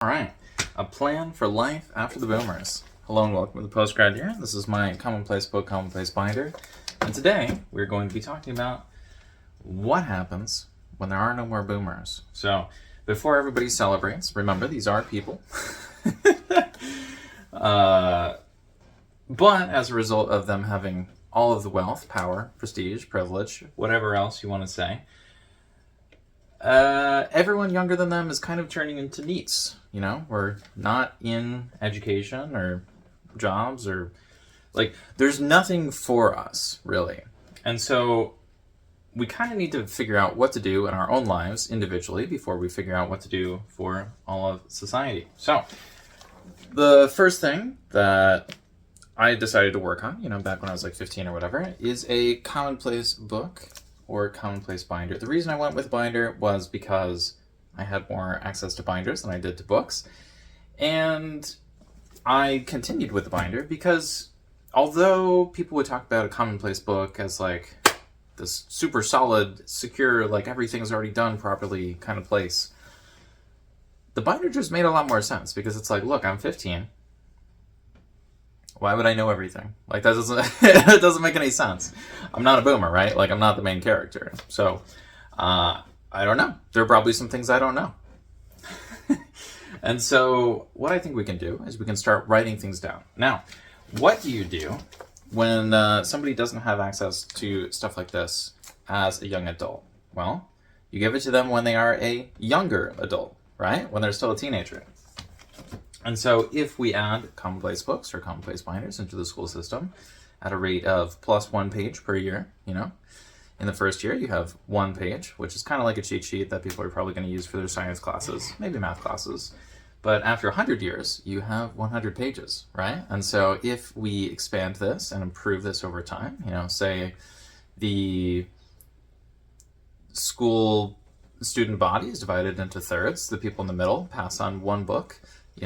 All right, a plan for life after the boomers. Hello and welcome to the postgrad year. This is my commonplace book, commonplace binder, and today we're going to be talking about what happens when there are no more boomers. So before everybody celebrates, remember these are people. But as a result of them having all of the wealth, power, prestige, privilege, whatever else you want to say, everyone younger than them is kind of turning into NEETs. You know, we're not in education or jobs or there's nothing for us really. And so we kind of need to figure out what to do in our own lives individually before we figure out what to do for all of society. So the first thing that I decided to work on, back when I was 15 or whatever, is a commonplace book or commonplace binder. The reason I went with binder was because I had more access to binders than I did to books. And I continued with the binder because although people would talk about a commonplace book as this super solid, secure, everything's already done properly kind of place, the binder just made a lot more sense because it's look, I'm 15. Why would I know everything? That doesn't it doesn't make any sense. I'm not a boomer, right? I'm not the main character. So I don't know. There are probably some things I don't know. And so what I think we can do is we can start writing things down. Now, what do you do when somebody doesn't have access to stuff like this as a young adult? Well, you give it to them when they are a younger adult, right? When they're still a teenager. And so if we add commonplace books or commonplace binders into the school system at a rate of plus 1 page per year, in the first year you have 1 page, which is kind of like a cheat sheet that people are probably going to use for their science classes, maybe math classes. But after 100 years, you have 100 pages, right? And so if we expand this and improve this over time, say the school student body is divided into thirds, the people in the middle pass on 1 book,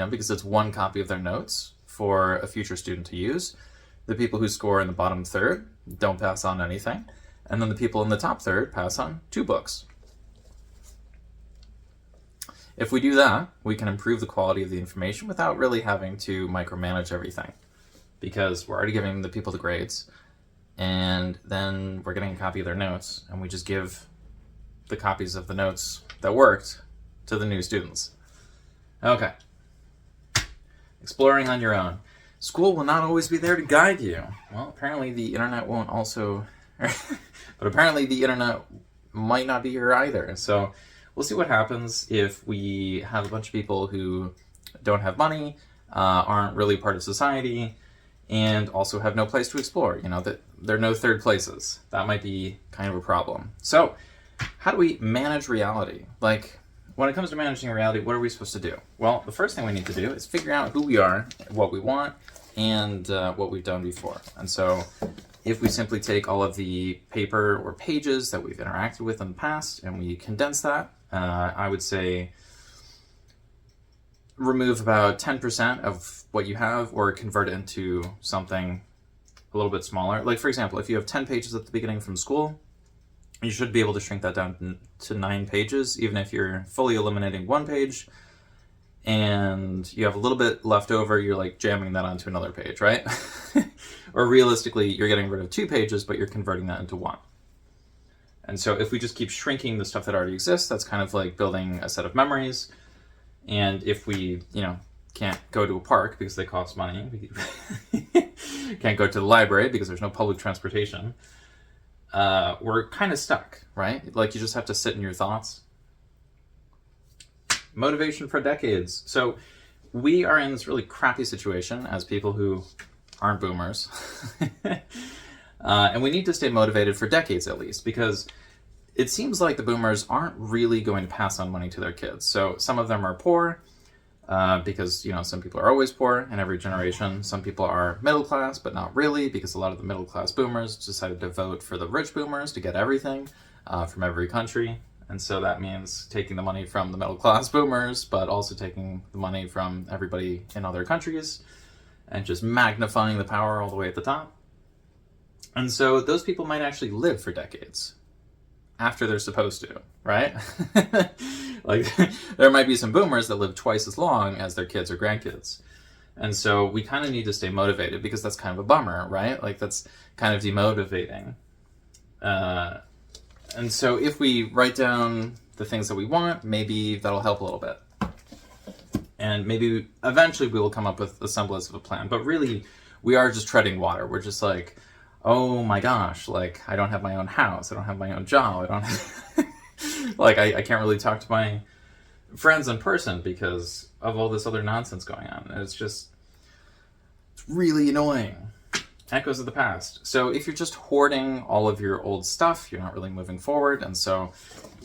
because it's 1 copy of their notes for a future student to use. The people who score in the bottom third don't pass on anything. And then the people in the top third pass on 2 books. If we do that, we can improve the quality of the information without really having to micromanage everything. Because we're already giving the people the grades, and then we're getting a copy of their notes, and we just give the copies of the notes that worked to the new students. Okay. Exploring on your own. School will not always be there to guide you. Well, apparently the internet won't also... but apparently the internet might not be here either. So we'll see what happens if we have a bunch of people who don't have money, aren't really part of society, and also have no place to explore. That there are no third places. That might be kind of a problem. So how do we manage reality? When it comes to managing reality, what are we supposed to do? Well, the first thing we need to do is figure out who we are, what we want, and what we've done before. And so if we simply take all of the paper or pages that we've interacted with in the past and we condense that, I would say remove about 10% of what you have or convert it into something a little bit smaller. For example, if you have 10 pages at the beginning from school, you should be able to shrink that down to 9 pages, even if you're fully eliminating 1 page and you have a little bit left over, you're jamming that onto another page, right? Or realistically, you're getting rid of 2 pages, but you're converting that into 1. And so if we just keep shrinking the stuff that already exists, that's kind of like building a set of memories. And if we, can't go to a park because they cost money, can't go to the library because there's no public transportation, we're kind of stuck, right? You just have to sit in your thoughts. Motivation for decades. So we are in this really crappy situation as people who aren't boomers. And we need to stay motivated for decades at least, because it seems like the boomers aren't really going to pass on money to their kids. So some of them are poor, because, some people are always poor in every generation. Some people are middle class, but not really, because a lot of the middle class boomers decided to vote for the rich boomers to get everything from every country. And so that means taking the money from the middle class boomers, but also taking the money from everybody in other countries and just magnifying the power all the way at the top. And so those people might actually live for decades after they're supposed to, right? Like, there might be some boomers that live twice as long as their kids or grandkids. And so we kind of need to stay motivated, because that's kind of a bummer, right? Like, that's kind of demotivating. And so if we write down the things that we want, maybe that'll help a little bit. And maybe eventually we will come up with a semblance of a plan. But really, we are just treading water. We're just like, oh my gosh, like, I don't have my own house. I don't have my own job. I don't have... like, I can't really talk to my friends in person because of all this other nonsense going on. And it's really annoying. Echoes of the past. So if you're just hoarding all of your old stuff, you're not really moving forward. And so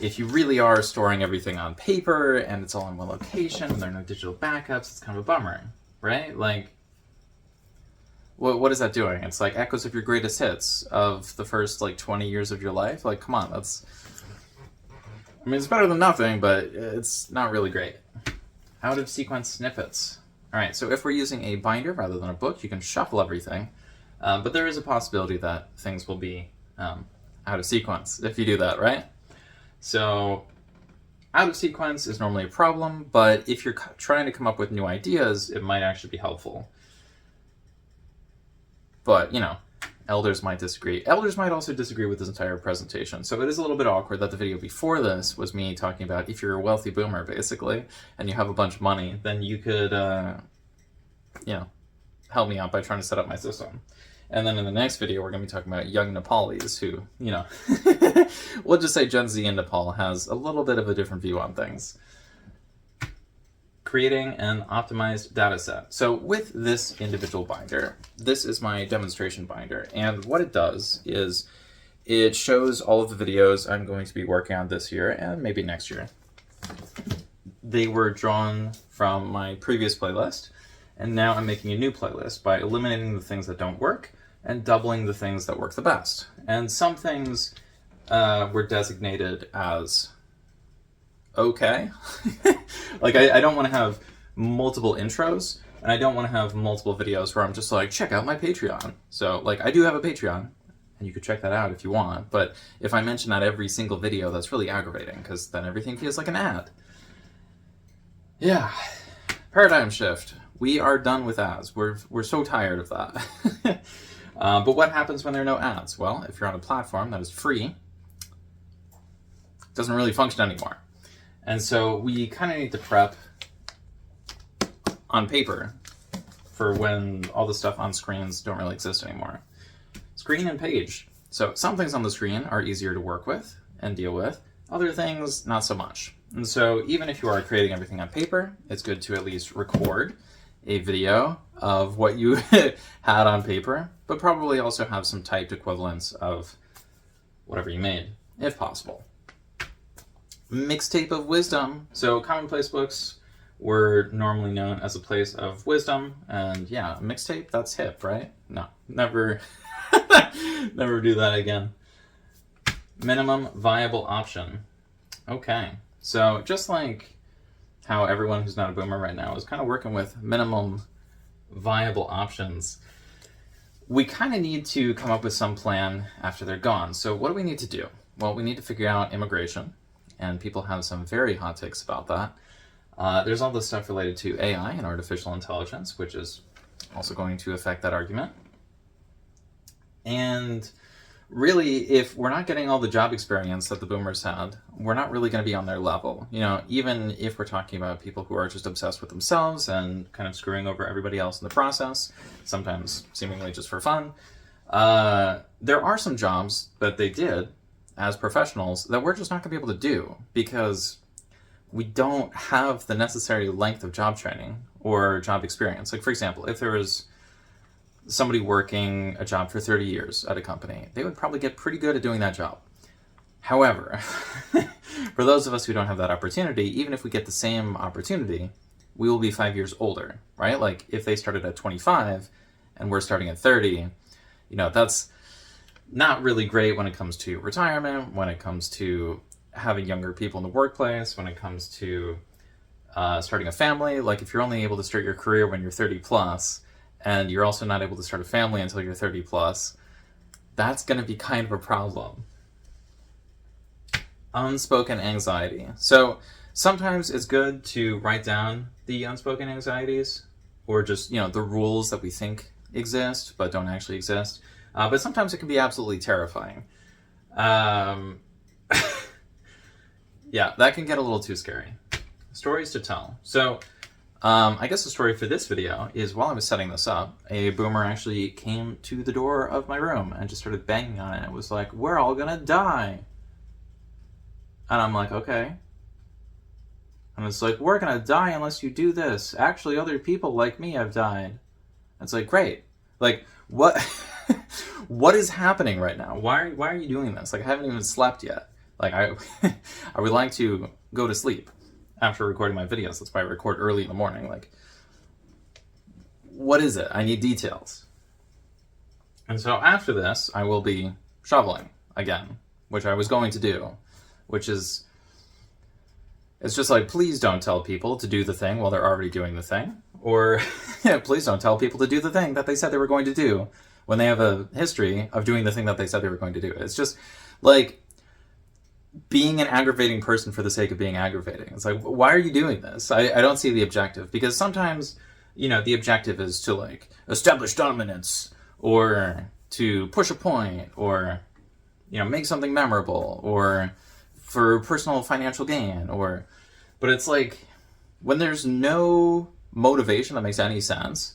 if you really are storing everything on paper and it's all in one location and there are no digital backups, it's kind of a bummer, right? Like, what is that doing? It's like echoes of your greatest hits of the first, like, 20 years of your life. Like, come on, that's... I mean, it's better than nothing, but it's not really great. Out of sequence snippets. All right, so if we're using a binder rather than a book, you can shuffle everything. But there is a possibility that things will be out of sequence if you do that, right? So out of sequence is normally a problem, but if you're trying to come up with new ideas, it might actually be helpful. But, you know, elders might disagree. Elders might also disagree with this entire presentation. So it is a little bit awkward that the video before this was me talking about if you're a wealthy boomer, basically, and you have a bunch of money, then you could, you know, help me out by trying to set up my system. And then in the next video, we're going to be talking about young Nepalis who, you know, we'll just say Gen Z in Nepal has a little bit of a different view on things. Creating an optimized data set. So with this individual binder, this is my demonstration binder. And what it does is it shows all of the videos I'm going to be working on this year and maybe next year. They were drawn from my previous playlist. And now I'm making a new playlist by eliminating the things that don't work and doubling the things that work the best. And some things were designated as okay. Like, I don't want to have multiple intros, and I don't want to have multiple videos where I'm just like, check out my Patreon. So, like, I do have a Patreon, and you could check that out if you want, but if I mention that every single video, that's really aggravating, because then everything feels like an ad. Yeah. Paradigm shift. We are done with ads. We're so tired of that. But what happens when there are no ads? Well, if you're on a platform that is free, it doesn't really function anymore. And so we kind of need to prep on paper for when all the stuff on screens don't really exist anymore. Screen and page. So some things on the screen are easier to work with and deal with. Other things, not so much. And so even if you are creating everything on paper, it's good to at least record a video of what you had on paper, but probably also have some typed equivalents of whatever you made, if possible. Mixtape of Wisdom. So commonplace books were normally known as a place of wisdom, and yeah, mixtape, that's hip, right? No, never, never do that again. Minimum viable option. Okay, so just like how everyone who's not a boomer right now is kind of working with minimum viable options, we kind of need to come up with some plan after they're gone. So what do we need to do? Well, we need to figure out immigration, and people have some very hot takes about that. There's all this stuff related to AI and artificial intelligence, which is also going to affect that argument. And really, if we're not getting all the job experience that the boomers had, we're not really going to be on their level. You know, even if we're talking about people who are just obsessed with themselves and kind of screwing over everybody else in the process, sometimes seemingly just for fun, there are some jobs that they did as professionals that we're just not going to be able to do because we don't have the necessary length of job training or job experience. Like, for example, if there was somebody working a job for 30 years at a company, they would probably get pretty good at doing that job. However, for those of us who don't have that opportunity, even if we get the same opportunity, we will be 5 years older, right? Like, if they started at 25 and we're starting at 30, you know, that's not really great when it comes to retirement, when it comes to having younger people in the workplace, when it comes to starting a family. Like, if you're only able to start your career when you're 30 plus, and you're also not able to start a family until you're 30 plus, that's going to be kind of a problem. Unspoken anxiety. So Sometimes it's good to write down the unspoken anxieties, or just, the rules that we think exist but don't actually exist. But sometimes it can be absolutely terrifying. Yeah, that can get a little too scary. Stories to tell. So, I guess the story for this video is, while I was setting this up, a boomer actually came to the door of my room and just started banging on it. It was like, "We're all gonna die." And I'm like, okay. And it's like, "We're gonna die unless you do this. Actually, other people like me have died." It's like, great. Like, what? What is happening right now? Why are you doing this? Like, I haven't even slept yet. Like, I would like to go to sleep after recording my videos. That's why I record early in the morning. Like, what is it? I need details. And so after this, I will be shoveling again, which I was going to do, which is, it's just like, please don't tell people to do the thing while they're already doing the thing. Or please don't tell people to do the thing that they said they were going to do when they have a history of doing the thing that they said they were going to do. It's just like being an aggravating person for the sake of being aggravating. It's like, why are you doing this? I don't see the objective, because sometimes, the objective is to like establish dominance, or to push a point, or, make something memorable, or for personal financial gain, but it's like, when there's no motivation that makes any sense,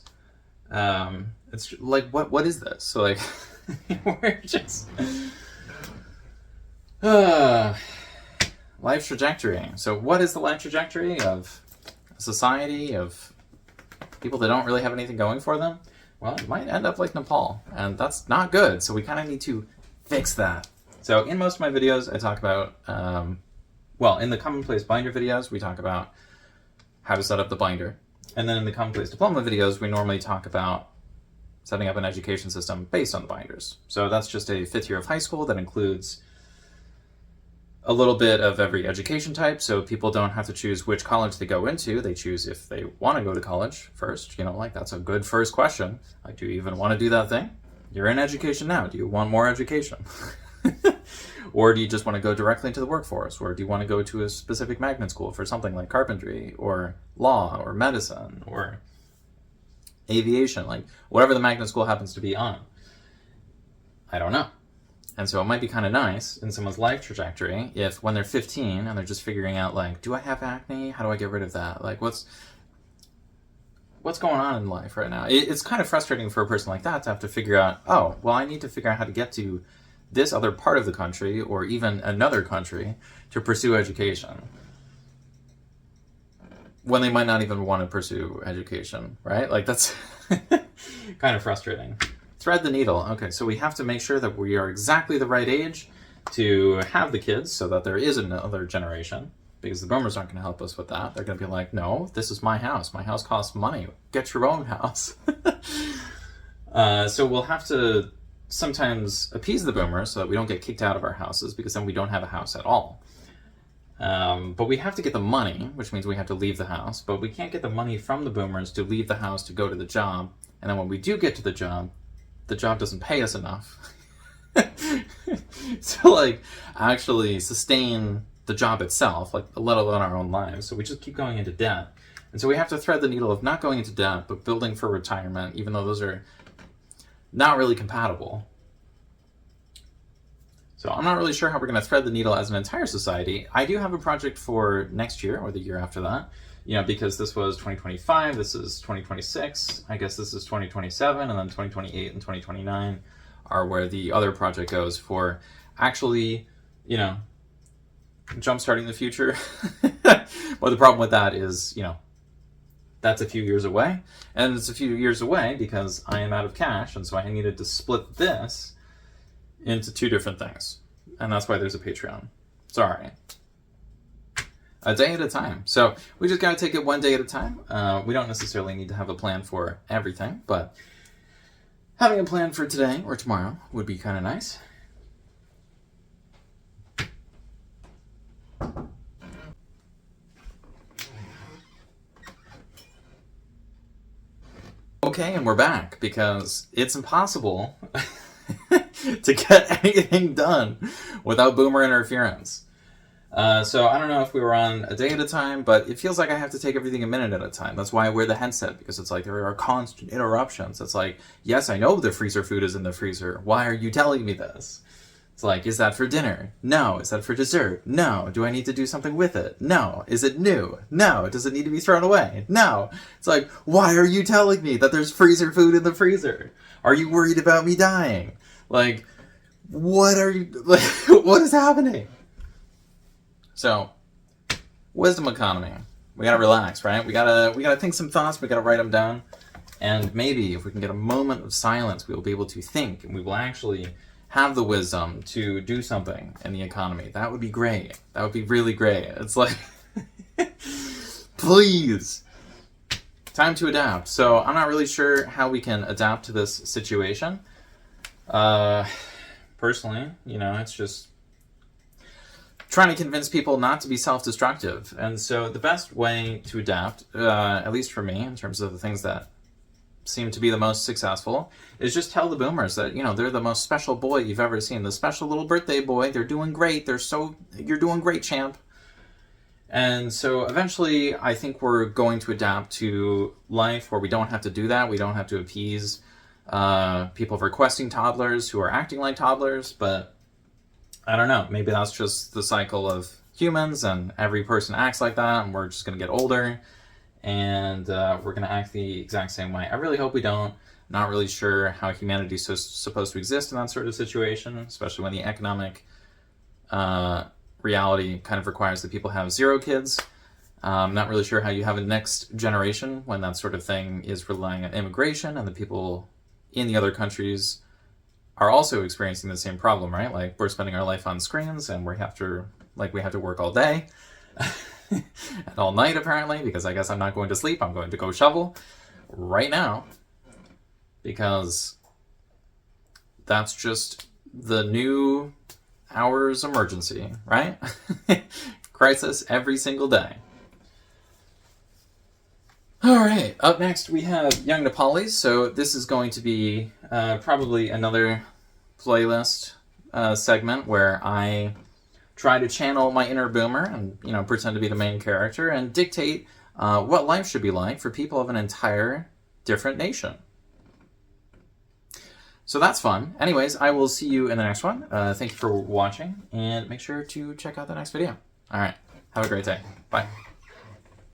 it's like, what is this? So like, we're just life trajectory. So what is the life trajectory of a society of people that don't really have anything going for them? Well, it might end up like Nepal, and that's not good. So we kind of need to fix that. So in most of my videos, I talk about, in the commonplace binder videos, we talk about how to set up the binder. And then in the commonplace diploma videos, we normally talk about setting up an education system based on the binders. So that's just a 5th year of high school that includes a little bit of every education type, so people don't have to choose which college they go into. They choose if they want to go to college first. That's a good first question. Like, do you even want to do that thing? You're in education now. Do you want more education? Or do you just want to go directly into the workforce? Or do you want to go to a specific magnet school for something like carpentry, or law, or medicine, or aviation? Like, whatever the magnet school happens to be on. I don't know. And so it might be kind of nice in someone's life trajectory if, when they're 15 and they're just figuring out, like, do I have acne? How do I get rid of that? Like, what's going on in life right now? It's kind of frustrating for a person like that to have to figure out, oh, well, I need to figure out how to get to this other part of the country, or even another country, to pursue education, when they might not even want to pursue education, right? Like, that's kind of frustrating. Thread the needle. Okay, so we have to make sure that we are exactly the right age to have the kids, so that there is another generation, because the boomers aren't going to help us with that. They're going to be like, no, this is my house. My house costs money. Get your own house. So we'll have to sometimes appease the boomers so that we don't get kicked out of our houses, because then we don't have a house at all. But we have to get the money, which means we have to leave the house, but we can't get the money from the boomers to leave the house to go to the job. And then when we do get to the job doesn't pay us enough to like actually sustain the job itself, like, let alone our own lives. So we just keep going into debt. And so we have to thread the needle of not going into debt, but building for retirement, even though those are not really compatible. So I'm not really sure how we're going to thread the needle as an entire society. I do have a project for next year, or the year after that, because this was 2025, this is 2026, I guess this is 2027, and then 2028 and 2029 are where the other project goes for actually, jumpstarting the future. But the problem with that is, that's a few years away, and it's a few years away because I am out of cash, and so I needed to split this into 2 different things, and that's why there's a Patreon. Sorry. A day at a time. So we just gotta take it one day at a time. We don't necessarily need to have a plan for everything, but having a plan for today or tomorrow would be kind of nice. Okay, and we're back, because it's impossible to get anything done without boomer interference. So I don't know if we were on a day at a time, but it feels like I have to take everything a minute at a time. That's why I wear the headset, because it's like there are constant interruptions. It's like, yes, I know the freezer food is in the freezer. Why are you telling me this? It's like, is that for dinner? No. Is that for dessert? No. Do I need to do something with it? No. Is it new? No. Does it need to be thrown away? No. It's like, why are you telling me that there's freezer food in the freezer? Are you worried about me dying? Like, what are you, like, what is happening? So, wisdom economy. We gotta relax, right? We gotta think some thoughts, we gotta write them down. And maybe if we can get a moment of silence, we will be able to think, and we will actually have the wisdom to do something in the economy. That would be great. That would be really great. It's like, please. Time to adapt. So I'm not really sure how we can adapt to this situation. Personally, you know, it's just trying to convince people not to be self-destructive. And so the best way to adapt, at least for me, in terms of the things that seem to be the most successful, is just tell the boomers that, you know, they're the most special boy you've ever seen. The special little birthday boy. They're doing great. You're doing great, champ. And so eventually I think we're going to adapt to life where we don't have to do that. We don't have to appease people requesting toddlers who are acting like toddlers. But I don't know. Maybe that's just the cycle of humans, and every person acts like that, and we're just going to get older. And we're going to act the exact same way. I really hope we don't. Not really sure how humanity is supposed to exist in that sort of situation, especially when the economic reality kind of requires that people have 0 kids. I'm not really sure how you have a next generation when that sort of thing is relying on immigration, and the people in the other countries are also experiencing the same problem, right? Like, we're spending our life on screens, and we have to work all day. And all night, apparently, because I guess I'm not going to sleep. I'm going to go shovel right now, because that's just the new hour's emergency, right? Crisis every single day. All right, up next we have Young Nepalis. So this is going to be probably another playlist segment where I try to channel my inner boomer and, you know, pretend to be the main character and dictate what life should be like for people of an entire different nation. So that's fun. Anyways, I will see you in the next one. Thank you for watching, and make sure to check out the next video. All right, have a great day. Bye.